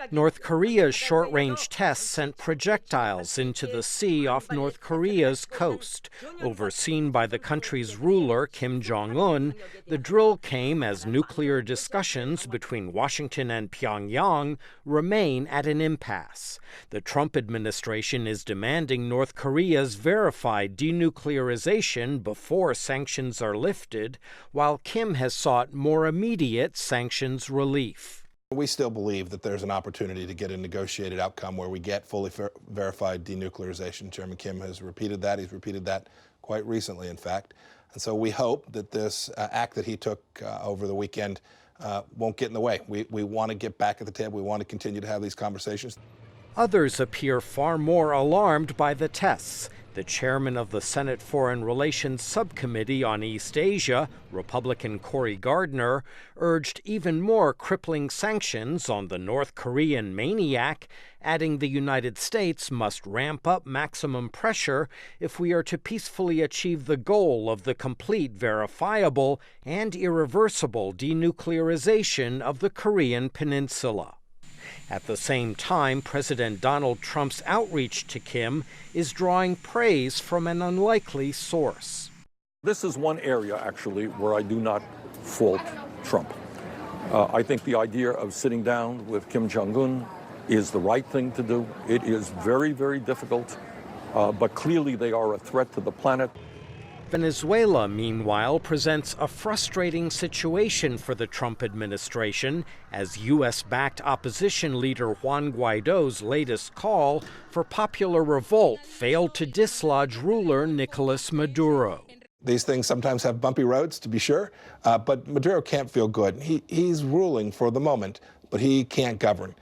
North Korea's short-range tests sent projectiles into the sea off North Korea's coast. Overseen by the country's ruler, Kim Jong-un, the drill came as nuclear discussions between Washington and Pyongyang remain at an impasse. The Trump administration is demanding North Korea's verified denuclearization before sanctions are lifted, while Kim has sought more immediate sanctions relief. We still believe that there's an opportunity to get a negotiated outcome where we get fully verified denuclearization. Chairman Kim has repeated that. He's repeated that quite recently, in fact. And so we hope that this act that he took over the weekend won't get in the way. We want to get back at the table. We want to continue to have these conversations. Others appear far more alarmed by the tests. The chairman of the Senate Foreign Relations Subcommittee on East Asia, Republican Cory Gardner, urged even more crippling sanctions on the North Korean maniac, adding the United States must ramp up maximum pressure if we are to peacefully achieve the goal of the complete, verifiable, and irreversible denuclearization of the Korean Peninsula. At the same time, President Donald Trump's outreach to Kim is drawing praise from an unlikely source. This is one area, actually, where I do not fault Trump. I think the idea of sitting down with Kim Jong-un is the right thing to do. It is very, very difficult, but clearly they are a threat to the planet. Venezuela, meanwhile, presents a frustrating situation for the Trump administration as U.S.-backed opposition leader Juan Guaido's latest call for popular revolt failed to dislodge ruler Nicholas Maduro. These things sometimes have bumpy roads, to be sure, but Maduro can't feel good. He's ruling for the moment, but he can't govern.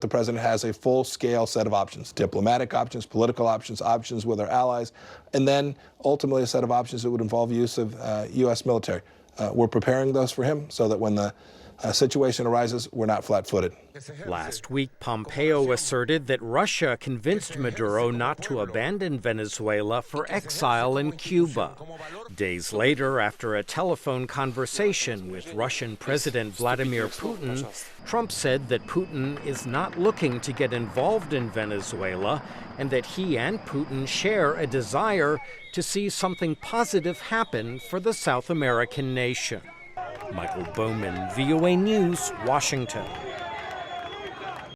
The president has a full-scale set of options, diplomatic options, political options, options with our allies, and then ultimately a set of options that would involve use of U.S. military. We're preparing those for him so that when the situation arises, we're not flat-footed. Last week, Pompeo asserted that Russia convinced Maduro not to abandon Venezuela for exile in Cuba. Days later, after a telephone conversation with Russian President Vladimir Putin, Trump said that Putin is not looking to get involved in Venezuela and that he and Putin share a desire to see something positive happen for the South American nation. Michael Bowman, VOA News, Washington.